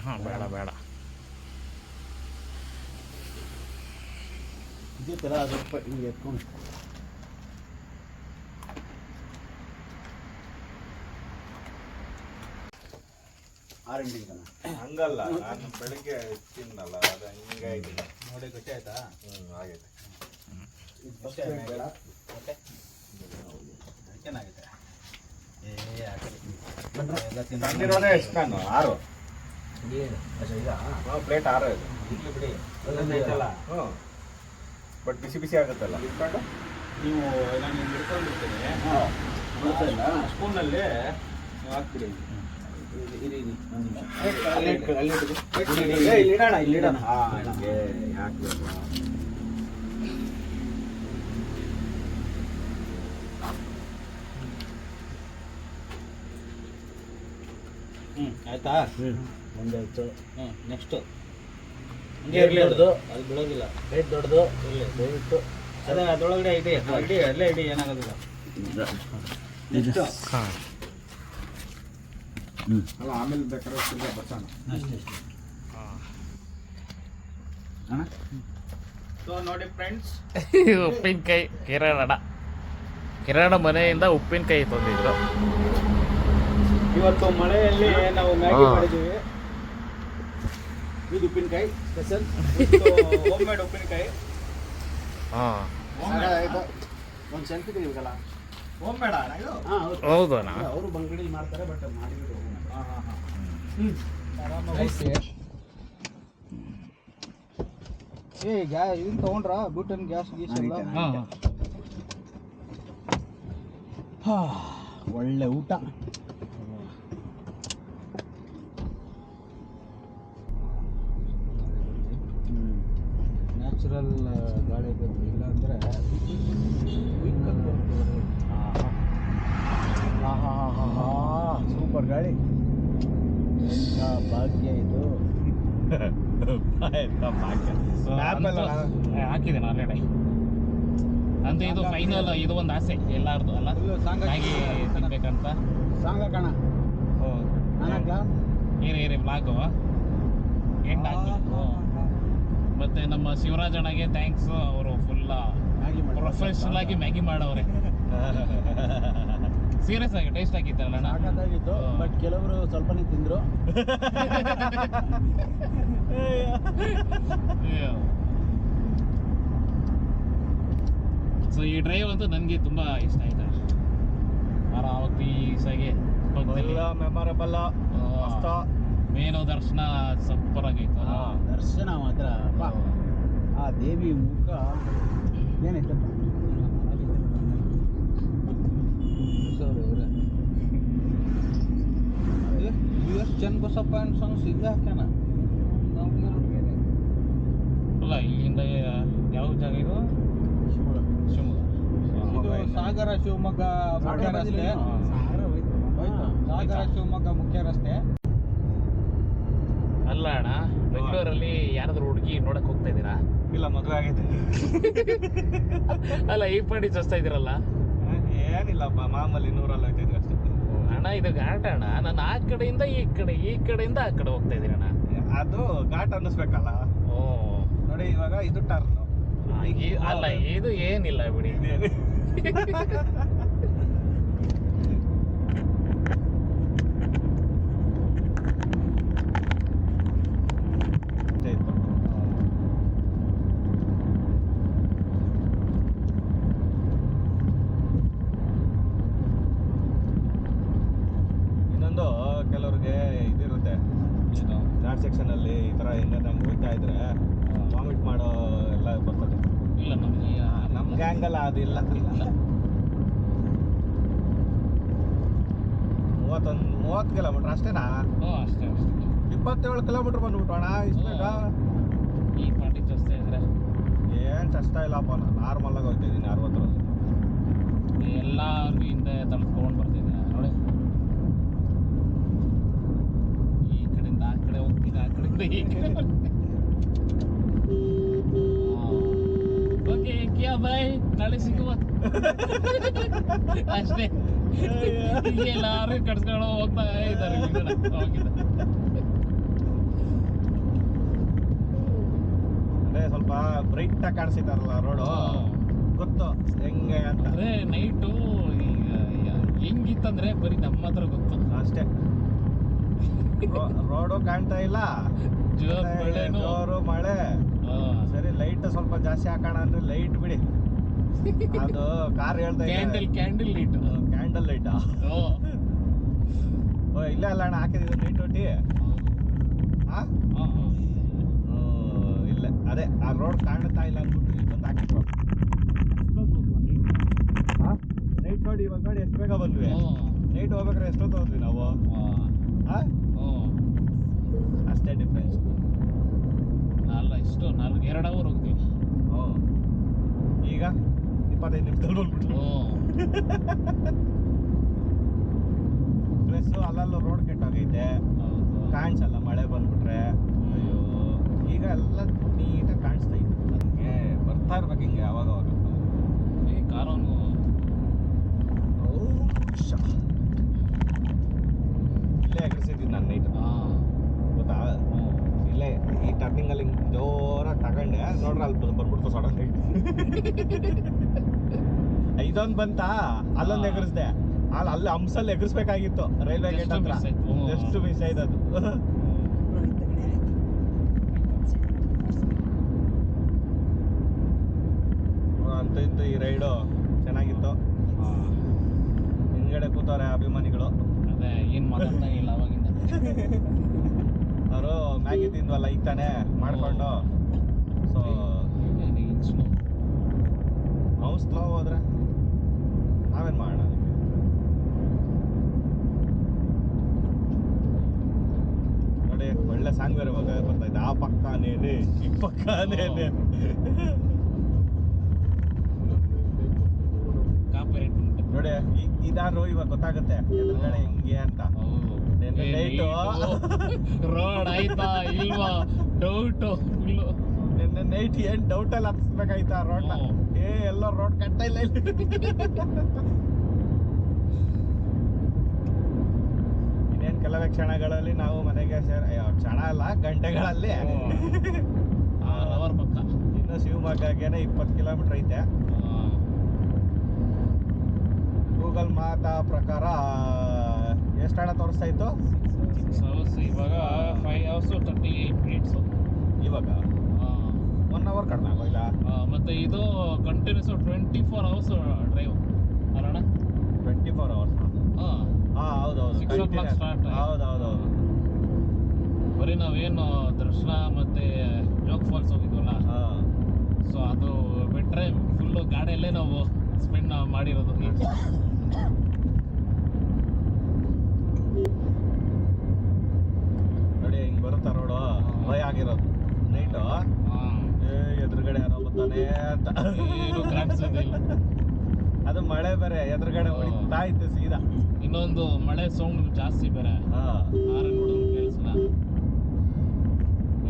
ಹಾಂ ಬೇಡ ಬೇಡ. ಇದೇ ಥರ ಸ್ವಲ್ಪ ಹಿಂಗೆ ಎತ್ಕೊಂಡು ಆರೆಂಜ್ ಹಂಗಲ್ಲ, ನಾನು ಬೆಳಿಗ್ಗೆ ತಿನ್ನಲ್ಲ, ಅದು ಹಿಂಗೆ ಆಗಿದೆ ನೋಡಿ. ಗಟ್ಟಿ ಆಯ್ತಾ? ಆಗೈತೆ. ಚೆನ್ನಾಗಿದೆ. ತಂದಿರೋದೇ ಎಷ್ಟು ನಾನು? 6 ಪ್ಲೇಟ್ 6 ಇದೆ. ಇಡ್ಲಿ ಬಿಡಿ, ಹ್ಞೂ. ಬಟ್ ಬಿಸಿ ಬಿಸಿ ಆಗುತ್ತಲ್ಲ. ಇಟ್ಕೊಂಡು ನೀವು ನಾನು ಹಿಂಗೆ ಹಿಡ್ಕೊಂಡಿರ್ತೀನಿ, ಸ್ಪೂನಲ್ಲಿ ನೀವು ಹಾಕ್ಬಿಡಿ. ಇಲ್ಲಿಡೋಣ. ಆಯ್ತಾ? ಒಂದಾಯ್ತು. ನೆಕ್ಸ್ಟ್ ಹಿಂಗೆ ಇರಲಿ, ದೊಡ್ಡದು ಅದು ಬಿಡೋದಿಲ್ಲ. ರೇಟ್ ದೊಡ್ಡದು ಇರಲಿ ದಯವಿಟ್ಟು. ಅದೇ ಅದರೊಳಗಡೆ ಇಡಿ, ಅಲ್ಲೇ ಇಡಿ, ಏನಾಗೋದಿಲ್ಲ. ನೆಕ್ಸ್ಟ್ ಹಾಂ ಅಲ್ಲ, ಆಮೇಲೆ ಬೇಕಾದ್ರೆ ತಿರ್ಗಾ ಬರ್ಸೋಣ. ಹಾಂ ಸೊ ನೋಡಿ ಫ್ರೆಂಡ್ಸ್, ಉಪ್ಪಿನಕಾಯಿ ಕೇರಳ ಕಿರಣ ಮನೆಯಿಂದ ಉಪ್ಪಿನಕಾಯಿ ತಂದಿದ್ರು. ಇವತ್ತು ಮಳೆಯಲ್ಲಿ ನಾವು ಮ್ಯಾಗಿ ಹಾ. ಮಾಡಿದ್ದೀವಿ. ಇದು ಉಪ್ಪಿನಕಾಯಿ ಸ್ಪೆಷಲ್ ಹೋಮ್ ಮೇಡ್ ಉಪ್ಪಿನಕಾಯಿ. ಹಾಂ ಒಂದು ಸೆಲ್ಫಿ ತೆಗಿಬೇಕಲ್ಲ. ಹೋಮ್ ಬೇಡ ಇದು. ಹಾಂ ಹೌದಣ್ಣ. ಅವರು ಬಂಗಡಿಲಿ ಮಾಡ್ತಾರೆ ಬಟ್ ಮಾಡಿದ್ರು. ಇದನ್ನ ತಗೊಂಡ್ರ ಬ್ಯೂಟನ್ ಗ್ಯಾಸ್ ಗೀಸ್ ಎಲ್ಲ. ಒಳ್ಳೆ ಊಟ. ನ್ಯಾಚುರಲ್ ಗಾಳಿ ಬಂದು ಇಲ್ಲಾಂದ್ರೆ ಸೂಪರ್ ಗಾಳಿ. ಎಂಥ ಭಾಗ್ಯ ಇದು. ಹಾಕಿದ್ದೇನೆ ಆಲ್ರೆಡಿ. ಅಂತ ಇದು ಫೈನಲ್, ಇದು ಒಂದು ಆಸೆ ಎಲ್ಲಾರ್ದು ಅಲ್ಲ, ಮ್ಯಾಗಿ ತಿನ್ಬೇಕಂತ. ಸಾಂಗ ಕಣ ಏರಿ ಬ್ಲಾಗು ಎಂಡ್ ಆಗ್ಬೇಕು. ಮತ್ತೆ ನಮ್ಮ ಶಿವರಾಜಣ್ಣಗೆ ಥ್ಯಾಂಕ್ಸ್. ಅವರು ಫುಲ್ ಪ್ರೊಫೆಷನಲ್ ಆಗಿ ಮ್ಯಾಗಿ ಮಾಡವ್ರೆ. ಸೀರಿಯಸ್ ಆಗಿ ಟೇಸ್ಟ್ ಆಗಿತ್ತಲ್ಲ ಸಾಕಾಗಿತ್ತು. ಬಟ್ ಕೆಲವರು ಸ್ವಲ್ಪನೇ ತಿಂದ್ರು. ಸೊ ಈ ಡ್ರೈವ್ ಅಂತೂ ನನಗೆ ತುಂಬ ಇಷ್ಟ ಆಯ್ತು. ಆರಾಮಾಗಿ ಪೀಸಾಗಿ ಮೆಮೊರಬಲ್. ಮೇನು ದರ್ಶನ ಸೂಪರ್ ಆಗೈತು. ದರ್ಶನ ಮಾತ್ರ ಆ ದೇವಿ ಮುಖ ಏನಾಯ್ತಪ್ಪ. ಚನ್ನಬಸಪ್ಪ ಸಾಂಗ್ಸ್ ಇದು ಹಾಕ್ಯಾನ. ಅಲ್ಲ ಇಲ್ಲಿಂದ ಯಾವ ಜಾಗ ಇದು? ಶಿವಮೊಗ್ಗ. ಇದು ಸಾಗರ ಶಿವಮೊಗ್ಗ ಮುಖ್ಯ ರಸ್ತೆ. ಸಾಗರ ಶಿವಮೊಗ್ಗ ಮುಖ್ಯ ರಸ್ತೆ. ಅಲ್ಲ ಅಣ್ಣ, ಬೆಂಗಳೂರಲ್ಲಿ ಯಾರಾದ್ರೂ ಹುಡುಗಿ ನೋಡಕ್ ಹೋಗ್ತಾ ಇದ್ದೀರಾ? ಇಲ್ಲ, ಮದುವೆ ಆಗೈತೆ. ಅಲ್ಲ ಈ ಪಾಟಿ ಚಸ್ತಾ ಇದ್ದೀರಲ್ಲ? ಏನಿಲ್ಲಪ್ಪ, ಮಾಮೂಲಿ 100 ಹೋಗ್ತಿದ್ವಿ ಅಷ್ಟೇ. ಅಣ್ಣ ಇದು ಘಾಟ್ ಅಣ್ಣ. ನಾನು ಆ ಕಡೆಯಿಂದ ಈ ಕಡೆ, ಈ ಕಡೆಯಿಂದ ಆ ಕಡೆ ಹೋಗ್ತಾ ಇದ್ದೀನಿ ಅಣ್ಣ. ಅದು ಘಾಟ್ ಅನ್ನಿಸ್ಬೇಕಲ್ಲ. ಓ ನೋಡಿ ಇವಾಗ ಇದು ಟರ್ನ್. ಅಲ್ಲ ಇದು ಏನಿಲ್ಲ ಬಿಡಿ. ಇನ್ನೊಂದು ಕೆಲವ್ರಿಗೆ ಇದಿರುತ್ತೆ, ಘಾಟ್ ಸೆಕ್ಷನ್ ಅಲ್ಲಿ ಈ ತರ ಹೆಂಗಂದ್ರೆ ಹೋಗ್ತಾ ಇದ್ರೆ ವಾಮಿಟ್ ಮಾಡೋ ಎಲ್ಲ ಬರ್ತದೆ. ಇಲ್ಲ ನಮಗೆ ನಮ್ಮ ಗ್ಯಾಂಗಲ್ಲ ಅದು ಇಲ್ಲ. 30 ಕಿಲೋಮೀಟರ್ ಅಷ್ಟೇನಾ? ಅಷ್ಟೇ ಅಷ್ಟೇ. 27 ಕಿಲೋಮೀಟರ್ ಬಂದ್ಬಿಟ್ಟು ಅಣ್ಣ. ಇಷ್ಟು ಬೇಗ? ಈ ಪಾಟಿ ಚಸ್ತಾ ಇದ್ರೆ ಏನ್ ಕಷ್ಟ ಇಲ್ಲಪ್ಪ. ನಾನು ನಾರ್ಮಲ್ ಆಗಿ ಹೋಗ್ತಿದ್ದೀನಿ 60ರಲ್ಲಿ. ಎಲ್ಲಾರ್ಗು ಹಿಂದೆ ತಳ್ಸ್ಕೊಂಡು ಬರ್ತಿದ್ದೆ ನೋಡಿ. ಈ ಕಡೆಯಿಂದ ಆ ಕಡೆ ಹೋಗ್ತೀನಿ, ಆ ಕಡೆಯಿಂದ ಈ ಕಡೆ. ಓಕೆ ಕ್ಯಾ ಬಾಯ್, ನಾಳೆ ಸಿಗುವ ಅಷ್ಟೇ. ಇಲ್ಲಿ ಎಲ್ಲಾರು ಕಟ್ಸ್ಕೊಂಡು ಹೋಗ್ತಾ ಇದ್ದಾರೆ. ಅದೇ ಸ್ವಲ್ಪ ಬ್ರೈಟ್ ಆಗಿ ಕಾಣಿಸ್ತಾರಲ್ಲ ರೋಡು, ಗೊತ್ತು ಹೆಂಗೆ ಅಂತ. ಅಂದ್ರೆ ನೈಟು ಹೆಂಗಿತ್ತಂದ್ರೆ ಬರೀ ನಮ್ಮ ಹತ್ರ ಗೊತ್ತು ಅಷ್ಟೇ. ರೋಡು ಕಾಣ್ತಾ ಇಲ್ಲ, ಜೋರು ಮಳೆ. ಸರಿ ಲೈಟ್ ಸ್ವಲ್ಪ ಜಾಸ್ತಿ ಹಾಕೋಣ ಅಂದ್ರೆ ಲೈಟ್ ಬಿಡಿ. ಅದು ಕಾರ್ ಹೇಳ್ತಾ ಕ್ಯಾಂಡಲ್ ಲೈಟ್. ಕ್ಯಾಂಡಲ್ ಲೈಟಾ? ಇಲ್ಲ ಅಲ್ಲ ಅಣ್ಣ, ಹಾಕಿದ ನೈಟ್ ಒಟ್ಟಿ. ಇಲ್ಲ ಅದೇ ಆ ರೋಡ್ ಕಾಣ್ತಾ ಇಲ್ಲ ಅಂದ್ಬಿಟ್ಟು ಇಲ್ಲೊಂದು ಹಾಕಿದ್ರು. ನೈಟ್ ನೋಡಿ, ಇವಾಗ ನೋಡಿ ಎಷ್ಟು ಬೇಗ ಬಂದ್ವಿ. ನೈಟ್ ಹೋಗ್ಬೇಕಾದ್ರೆ ಎಷ್ಟೊತ್ತು ಹೋದ್ವಿ ನಾವು. ಅಷ್ಟೇ ಡಿಫ್ರೆನ್ಸ್. ಅಲ್ಲ ಇಷ್ಟು 2 ಅವರ್ ಹೋಗ್ತೀವಿ. ಈಗ 25 ನಿಮಿಷದಲ್ಲಿ ಬಂದ್ಬಿಟ್ಟು. ಪ್ಲಸ್ ಅಲ್ಲಲ್ಲೂ ರೋಡ್ ಕೆಟ್ಟೋಗೈತೆ, ಕಾಣಿಸಲ್ಲ ಮಳೆ ಬಂದ್ಬಿಟ್ರೆ. ಅಯ್ಯೋ, ಈಗ ಎಲ್ಲ ನೀಟಾಗಿ ಕಾಣಿಸ್ತಾ ಇತ್ತು. ನನಗೆ ಬರ್ತಾ ಇರ್ಬೇಕು ಹಿಂಗೆ ಅವಾಗ ಅವಾಗ. ಕಾರನ್ನು ಇಲ್ಲೇ ಎಗರಿಸಿದ್ದೀನಿ ನಾನು ನೈಟ್, ಗೊತ್ತಾ? ಇಲ್ಲೇ ಈ ಟರ್ನಿಂಗಲ್ಲಿ ಹಿಂಗೆ ಜೋರಾಗಿ ತಗೊಂಡೆ, ನೋಡ್ರೆ ಅಲ್ಲಿ ಬಂದ್ಬಿಡ್ತು ಸಡನ್. 5 ಇದೊಂದು ಬಂತಾ ಅಲ್ಲೊಂದು ಎಗರಿಸ್ದೆ ಅಲ್ಲಿ ಹಂಸಲ್ಲಿ ಎಗರಿಸ್ಬೇಕಾಗಿತ್ತು ರೈಲ್ವೆ ಗೇಟ್ ಹತ್ರ ಎಷ್ಟು ಮಿಸ್ ಆಯ್ತು ಅದು ಅಂತ ಇತ್ತು ಈ ರೈಡು ಚೆನ್ನಾಗಿತ್ತು ಹಿಂದ್ಗಡೆ ಕೂತವ್ರೆ ಅಭಿಮಾನಿಗಳು ಅದೇ ಏನು ಮಾತಾಡ್ತಾ ಇಲ್ಲ ಅವಾಗಿಂದ ಅವರು ಮ್ಯಾಗಿ ತಿಂದ್ವಲ್ಲ ಈಗ ತಾನೇ ಮಾಡ್ಕೊಂಡು ಸೊ ನಾವು ಸ್ಲೋ ಹೋದ್ರೆ ನಾವೇನು ಮಾಡೋಣ ಅದಕ್ಕೆ ನೋಡಿ ಒಳ್ಳೆ ಸಾಂಗ್ ಬೇರೆ ಬರ್ತಾಯಿದ್ದೆ ಆ ಪಕ್ಕನೇನೆ ಈ ಪಕ್ಕನೇನೆ ನೋಡಿ ಇದಾರು ಇವಾಗ ಗೊತ್ತಾಗುತ್ತೆ ಎದುರುಗಡೆ ಹಿಂಗೆ ಅಂತ ನೈಟು ರೋಡ್ ಆಯ್ತಾ ಇಲ್ವಾ ಡೌಟು ನಿನ್ನೆ ನೈಟ್ ಏನ್ ಡೌಟಲ್ಲಿ ಹತ್ತಿಸ್ಬೇಕಾಯ್ತಾ ರೋಡ್ನ ಎಲ್ಲೋ ರೋಡ್ ಕಟ್ಟ ಇಲ್ಲ ಇನ್ನೇನು ಕೆಲವೇ ಕ್ಷಣಗಳಲ್ಲಿ ನಾವು ಮನೆಗೆ ಕ್ಷಣ ಅಲ್ಲ ಗಂಟೆಗಳಲ್ಲಿ ಅವರ್ ಪಕ್ಕ ಇನ್ನು ಶಿವಮೊಗ್ಗಗೇನೆ 20 ಕಿಲೋಮೀಟರ್ ಐತೆ ಗೂಗಲ್ ಮಾತಾ ಪ್ರಕಾರ ಎಷ್ಟು ಹಣ ತೋರಿಸ್ತಾ ಇತ್ತು ಇವಾಗ 5 hours 38 minutes ಇವಾಗ 1 hour ಕಡಿಮೆ ಆಗೋಯ್ತಾ ಮತ್ತೆ ಇದು ಕಂಟಿನ್ಯೂಸ್ 24 hours ಡ್ರೈವ್ ಅಲ್ಲಣ್ಣ 24 hours ಹಾಂ ಹೌದೌದು 6 o'clock ಸ್ಟಾರ್ಟ್ ಹೌದೌದು ಬರೀ ನಾವೇನು ದರ್ಶನ ಮತ್ತೆ ಜೋಗ್ ಫಾಲ್ಸ್ ಹೋಗಿದ್ವಲ್ಲ ಸೊ ಅದು ಬಿಟ್ರೆ ಫುಲ್ಲು ಗಾಡಿಯಲ್ಲೇ ನಾವು ಸ್ಪೆಂಡ್ ಮಾಡಿರೋದು ನೋಡಿ ಹಿಂಗ್ ಬರುತ್ತಾ ರೋಡು ಭಯ ಆಗಿರೋದು ನೈಟು ಎದುರುಗಡೆ ಯಾರೋ ಬರ್ತಾನೆ ಅಂತ ಏನು ಕಾಣಿಸೋದಿಲ್ಲ ಅದು ಮಳೆ ಬೇರೆ ಎದುರುಗಡೆ ಹೊಡಿತಾ ಇತ್ತು ಸೀದಾ ಇನ್ನೊಂದು ಮಳೆ ಸೌಂಡ್ ಜಾಸ್ತಿ ಬೇರೆ ಆರೆ ನೋಡೋದು ಕೇಳಿಸಲ್ಲ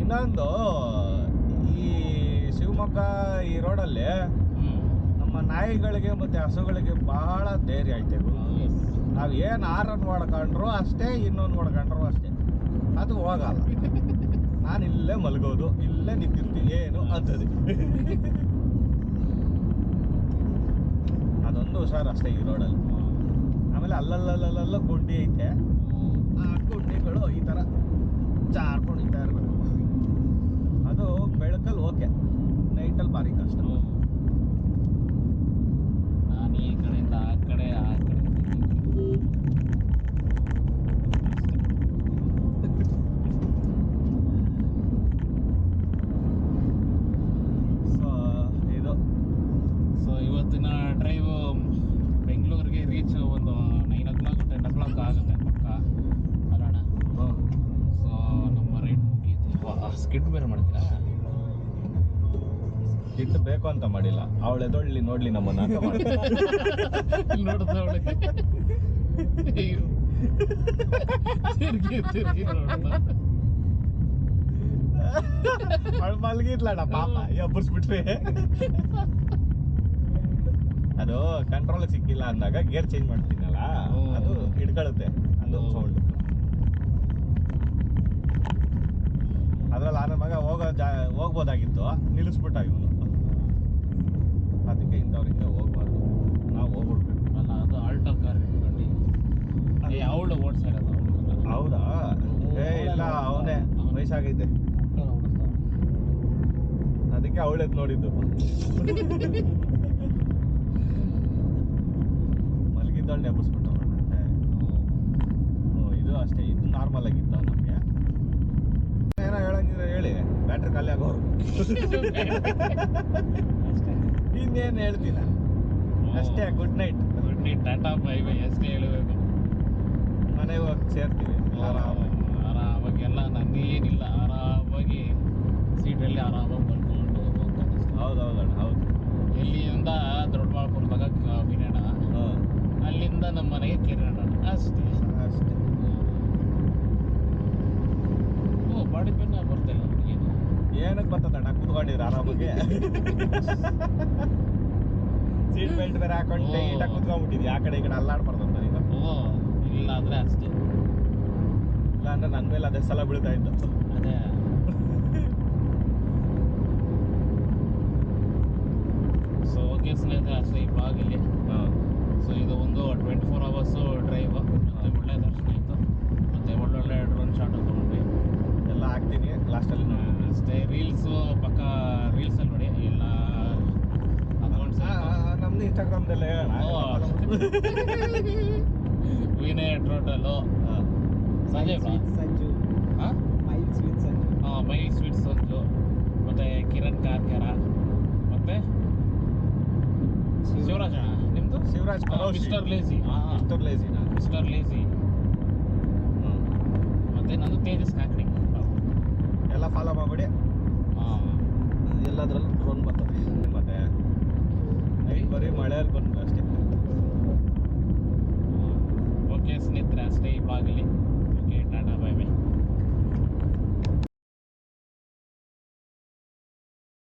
ಇನ್ನೊಂದು ಈ ಶಿವಮೊಗ್ಗ ಈ ರೋಡಲ್ಲಿ ನಮ್ಮ ನಾಯಿಗಳಿಗೆ ಮತ್ತೆ ಹಸುಗಳಿಗೆ ಬಹಳ ಧೈರ್ಯ ಐತೆ ನಾವು ಏನು ಆರನ್ನು ಹೊಡ್ಕೊಂಡ್ರು ಅಷ್ಟೇ ಇನ್ನೊಂದು ಹೊಡ್ಕೊಂಡ್ರು ಅಷ್ಟೇ ಅದು ಹೋಗಲ್ಲ ನಾನು ಇಲ್ಲೇ ಮಲಗೋದು ಇಲ್ಲೇ ನಿಂತಿರ್ತೀನಿ ಏನು ಅಂತದೆ ಅದೊಂದು ಹುಷಾರು ಅಷ್ಟೇ ಈ ರೋಡಲ್ಲಿ ಆಮೇಲೆ ಅಲ್ಲಲ್ಲಲ್ಲ ಗುಂಡಿ ಐತೆ ಆ ಗುಂಡಿಗಳು ಈ ಥರ ಜಾರ್ಕೊಂಡು ಇರ್ತಾ ಇರಬೇಕು ಅದು ಬೆಳಕಲ್ಲಿ ಓಕೆ ನೈಟಲ್ಲಿ ಭಾರಿ ಕಷ್ಟ ನಾನು ಈ ಕಡೆಯಿಂದ ಆ ಕಡೆ ಸೊ ಇವತ್ತಿನ ಡ್ರೈವ್ ಬೆಂಗಳೂರಿಗೆ ರೀಚ್ ಒಂದು 9 o'clock 10 o'clock ಆಗುತ್ತೆ ಪಕ್ಕ ಅಲ್ಲಣ್ಣ ಸೊ ನಮ್ಮ ರೈಡ್ ಮುಗೀತು ಸ್ಕಿಡ್ ಬೇರೆ ಮಾಡ್ತೀರಾ ಕಿಟ್ ಬೇಕು ಅಂತ ಮಾಡಿಲ್ಲ ಅವಳು ಎದೊಳ್ಳಿ ನೋಡ್ಲಿ ನಮ್ಮನ್ನ ಅಂತ ನೋಡಿದ ಅವಳಿಗೆ ತಿರ್ಗಿ ಅವಳು ಮಲಗಿದ್ಲಣ್ಣ ಪಾಪ ಎಬ್ಬರ್ಸ್ಬಿಟ್ವಿ ಅದು ಕಂಟ್ರೋಲ್ ಸಿಕ್ಕಿಲ್ಲ ಅಂದಾಗ ಗೇರ್ ಚೇಂಜ್ ಮಾಡ್ತೀನಲ್ಲ ಅದು ಹಿಡ್ಕೊಳ್ಳುತ್ತೆ ಅದು ಸೌಂಡ್ ಅದ್ರಲ್ಲಿ ನನ್ನ ಮಗ ಹೋಗ್ಬೋದಾಗಿತ್ತು ನಿಲ್ಲಿಸ್ಬಿಟ್ಟ ಇವನು ಅದಕ್ಕೆ ಇಂಥವ್ರಿಂದ ಹೋಗ್ಬಾರ್ದು ನಾವು ಹೋಗ್ಬಿಡ್ಬೇಕು ಅಲ್ಲ ಅದು ಆಲ್ಟೋ ಕಾರ್ ಇಟ್ಕೊಂಡು ಅವಳು ಓಡಿಸ್ತಾ ಇರೋದು ಹೌದಾ ಇಲ್ಲ ಅವನೇ ವಯಸ್ಸಾಗೈತೆ ಅದಕ್ಕೆ ಅವಳೆದ್ ನೋಡಿದ್ದು ಮಲಗಿದ್ದವಳು ನೆಬ್ಬಿಸ್ಬಿಟ್ಟು ಮತ್ತೆ ಇದು ಅಷ್ಟೇ ಇದು ನಾರ್ಮಲ್ ಆಗಿತ್ತು ನಮಗೆ ಏನೋ ಹೇಳಂಗಿದ್ರೆ ಹೇಳಿ ಬ್ಯಾಟ್ರಿ ಖಾಲಿ ಆಗೋರು ಇನ್ನೇನು ಹೇಳ್ತೀನ ಅಷ್ಟೇ good night tata bye bye ಅಷ್ಟೇ ಹೇಳಬೇಕು ಮನೆಗೆ ಹೋಗಿ ಸೇರ್ತೀವಿ ಆರಾಮಾಗೆಲ್ಲ ನನಗೇನಿಲ್ಲ ಆರಾಮಾಗಿ ಸೀಟಲ್ಲಿ ಆರಾಮಾಗಿ ಬರ್ಕೊಂಡು ಹೋಗ್ಬೇಕು ಹೌದೌದಣ್ಣ ಹೌದು ಎಲ್ಲಿಂದ ದೊಡ್ಡಬಳ್ಳಾಪುರದಾಗ ವಿನೋಣ ಅಲ್ಲಿಂದ ನಮ್ಮ ಮನೆಗೆ ಕಿರಣ ಅಷ್ಟೇ ಅಷ್ಟೇ ಬಾಡಿ ಪೆನ್ ಬರ್ತಾಯಿಲ್ಲ ಏನು ಏನಕ್ಕೆ ಬರ್ತದಣ್ಣ ಕೂತ್ಕೊಂಡಿದ್ರು ಆರಾಮಾಗಿ ಸೀಟ್ ಬೆಲ್ಟ್ ಬೇರೆ ಹಾಕೊಂಡು ಟೈಟಾಗಿ ಕೂತ್ಕೊಂಡ್ಬಿಟ್ಟಿದ್ವಿ ಆ ಕಡೆ ಈ ಕಡೆ ಅಲ್ಲಾಡ್ಬಾರ್ದಂತ ಈಗ ಇಲ್ಲ ಅಂದರೆ ಅಷ್ಟೇ ಇಲ್ಲ ಅಂದ್ರೆ ನನ್ನ ಮೇಲೆ ಅದೇ ಸಲ ಬೀಳ್ತಾ ಇತ್ತು ಅದೇ ಸೊ ಓಕೆ ಓಕೆ ಸ್ನೇಹಿತರೆ, ಅಷ್ಟೇ ಈ ಬ್ಲಾಗಲ್ಲಿ. ಸೊ ಇದು ಒಂದು 24 ಅವರ್ಸು ಡ್ರೈವ್, ಮತ್ತು ಒಳ್ಳೆ ದರ್ಶನ ಇತ್ತು, ಮತ್ತು ಒಳ್ಳೊಳ್ಳೆ ಡ್ರೋನ್ ಶಾಟ್ ತೊಗೊಂಡ್ವಿ. ಎಲ್ಲ ಹಾಕ್ತೀನಿ ಲಾಸ್ಟಲ್ಲಿ ನೋಡಿ. ಅಷ್ಟೇ ರೀಲ್ಸು ಪಕ್ಕ ರೀಲ್ಸಲ್ಲಿ ನೋಡಿ ಎಲ್ಲ ಅಕೌಂಟ್ಸ್. ನಮ್ದು ಇನ್ಸ್ಟಾಗ್ರಾಮ್ದೆಲ್ಲ ವಿನಯ್ ಟೋಟಲು ಸಂಜಯ್ ಸಂಜು ಹಾಂ mile sweet Sanju mile sweet Sanju, ಮತ್ತು ಕಿರಣ್ ಕಾರ್ಕರ, ಮತ್ತು ಶಿವರಾಜ್ ಅಣ್ಣ ನಿಮ್ಮದು ಶಿವರಾಜ್ ಮಿಸ್ಟರ್ ಲೇಸಿ. ಮಿಸ್ಟರ್ ಲೇಸಿನಾ? Mister lacy. ಮತ್ತು ನಂದು ತೇಜಸ್ ಕಾಕಡಿ. ಎಲ್ಲ ಫಾಲೋ ಮಾಡ್ಬಿಡಿ. ಹಾಂ ಎಲ್ಲದ್ರಲ್ಲೂ ಡ್ರೋನ್ ಬರ್ತದೆ. ಮತ್ತೆ ನೈಟ್ ಬರೀ ಮಳೆಯಲ್ಲಿ ಬಂದು